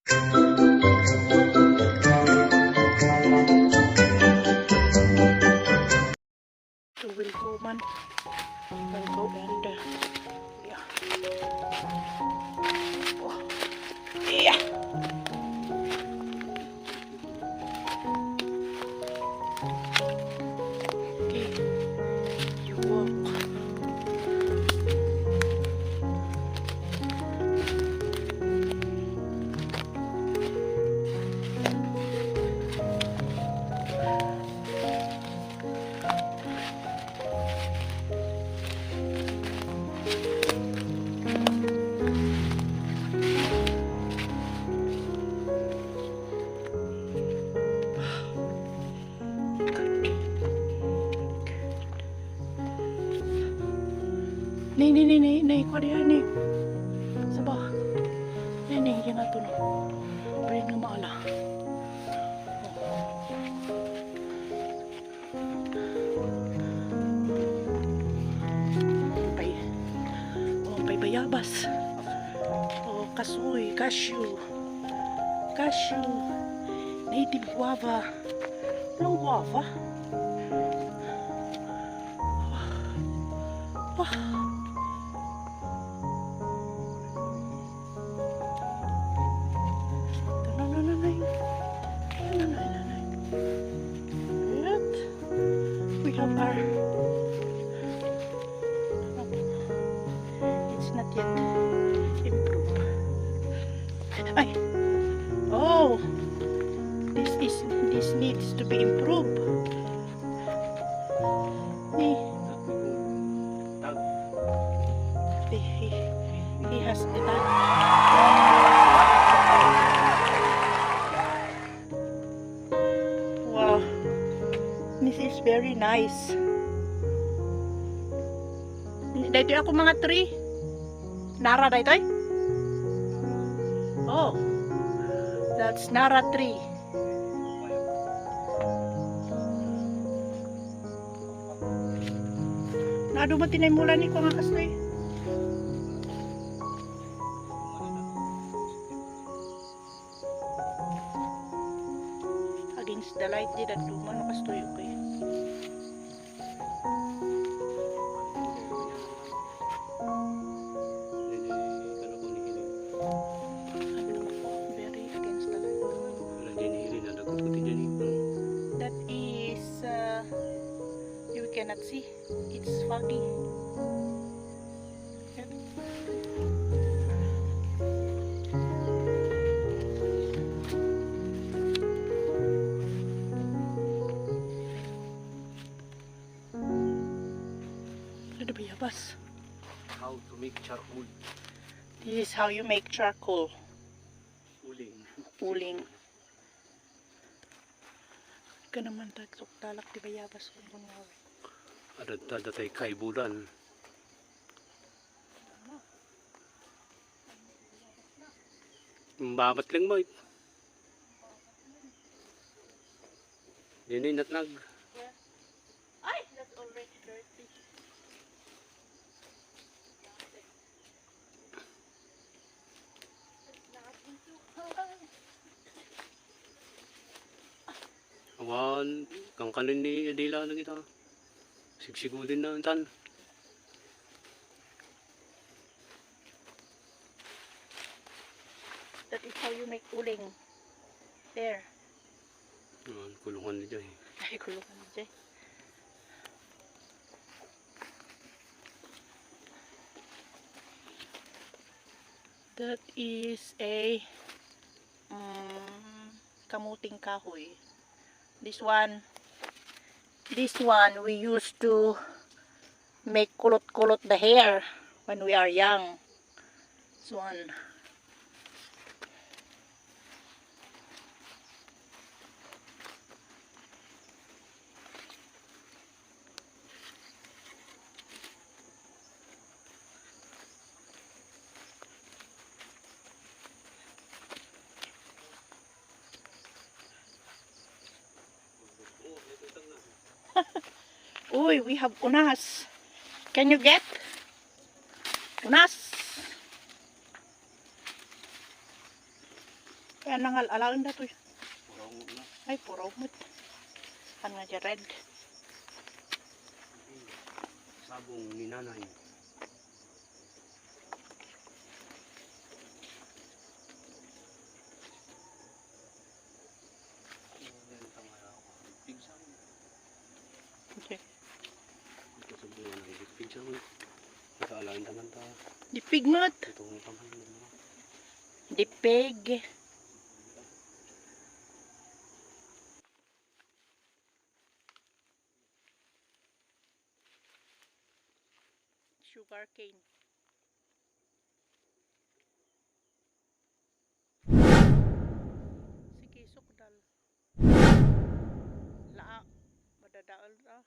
So we'll go man. We'll go and yeah. Oh. Yeah. Okay. You walk. Nih, kau dia ni. Sabah. Nih, yang atu no. Beri nama Allah. Pay bayabas. Oh, kasoy, cashew. Native guava. Anong guava? Wah. We have our, it's not yet improved. Ay, oh, this needs to be improved. He has that. Wow, this is very nice. Dito ako mga tree. Nara dito ay? Oh, that's Nara tree. Nadumatin na yung mula ni ko nga kastoy. Against the light, di duman na kastoy okay. Very against the light. That is you cannot see. It's foggy. How to make charcoal. This is how you make charcoal. Uling. Ka naman tagsok talak di bayabas kung kunwari. Ada tay kaibulan. Babat lang mo. Dini natnag. Ay, that's already dirty. Awan, kang kanin ni Adela na kita. Sigsigo din na tan. That is how you make uling. There. Kulungan ni Jay. Ay, kulungan ni Jay. That is a kamuting kahoy. This one we used to make kulot the hair when we are young. This one. Uy, we have unas. Can you get unas? Kaya nangal alaon na to. Puraw mo na. Ay, puraw mo. Kan nga dyan red. Sabong ni nanay. Okay. Ito sa buwan ng dipig sa mga. Nakaalaan naman ta. Dipig mat. Itong kamay mo. Dipig. Sugar cane. Sige, sukdal. Laa. Madadaal ra.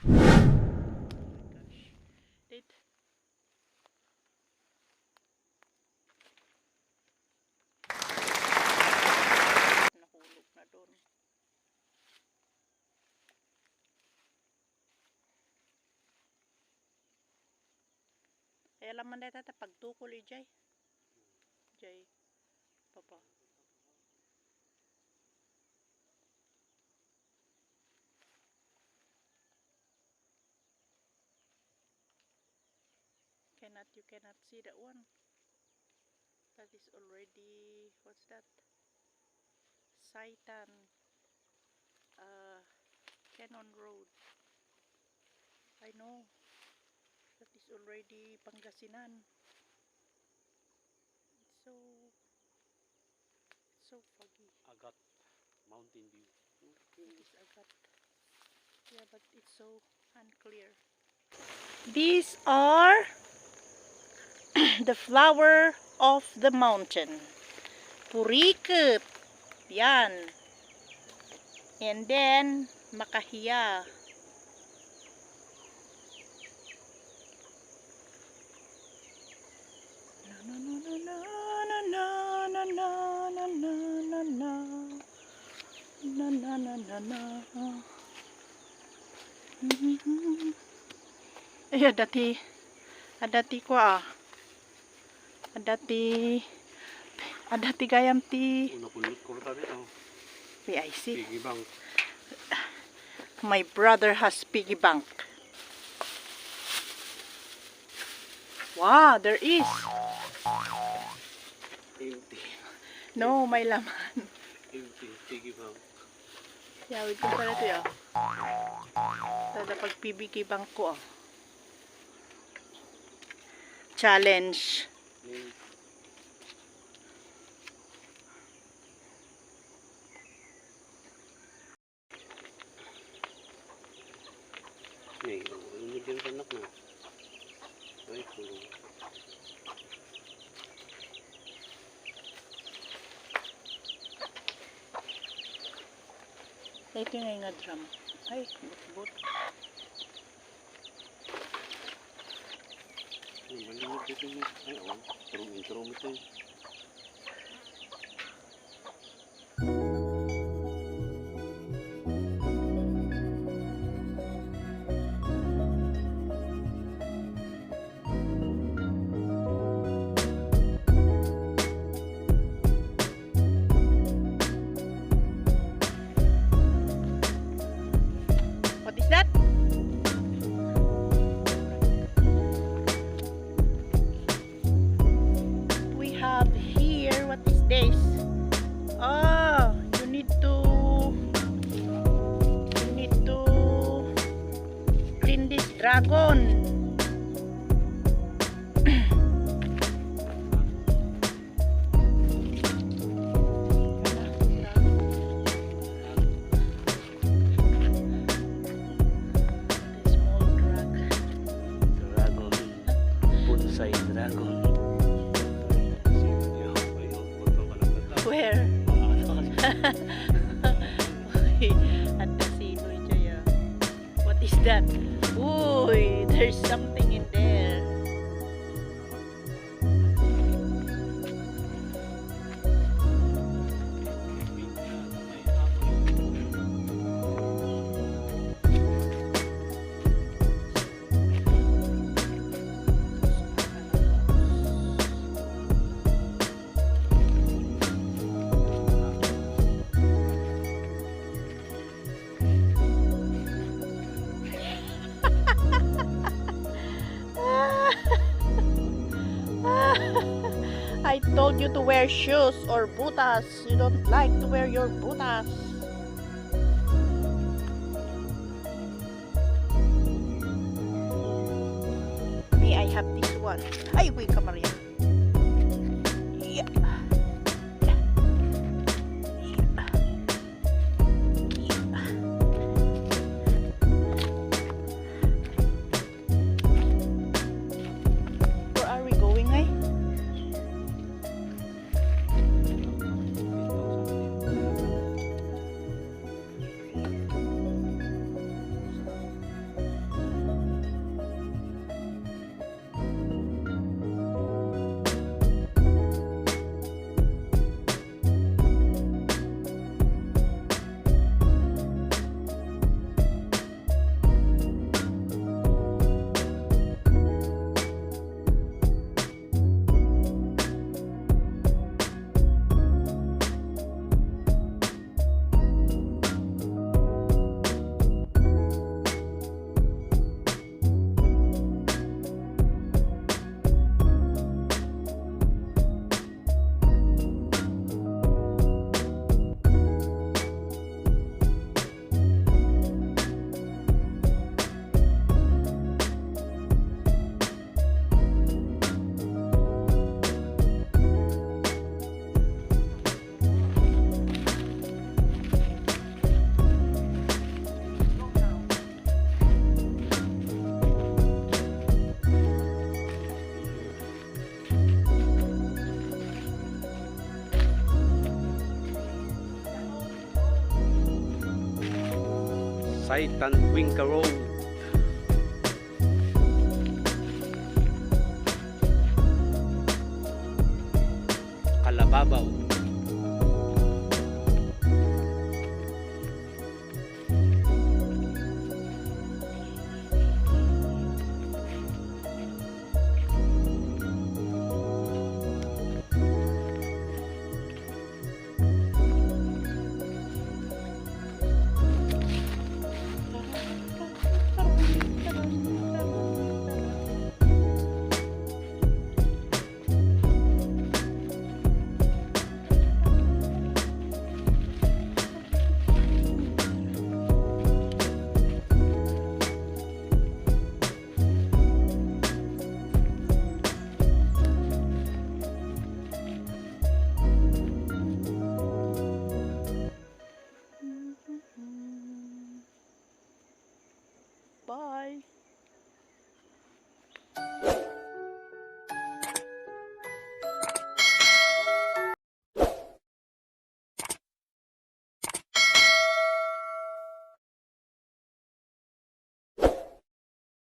Oh my gosh. Date. Nahulog na doon. Kaya laman na tata pagtukol Jay. Jay. Papa. You cannot see that one. That is already, what's that? Saitan. Cannon Road. I know. That is already Pangasinan. It's so foggy. Agat. Mountain view. It is Agat. Yeah, but it's so unclear. These are the flower of the mountain. Purikit. Yan. And then, makahiya. Na na na na na na na na na na na na na na na. Ay, adati ko adati gayam ti. Una pulot ko rin dito. PIC. Piggy bank. My brother has piggy bank. Wow, there is. Empty. No, may laman. Empty. Piggy bank. Yawid ko pala ito Tada pag piggy bank ko Challenge. Nih, medium anak na. Ay, kulong. Ito yung nga drum. Ay, but. Malimit dito yun. Ay, intro mo ito. What is that? We have here, what is this? Oh, you need to clean this dragon. Where? At the sinoy Jaya. What is that? Uy, there's something in there. I told you to wear shoes or butas. You don't like to wear your butas. Me, I have this one. Ay, wait ka, Maria. Yeah. Where are we going, eh? Saitan Winka Road. Kalababaw.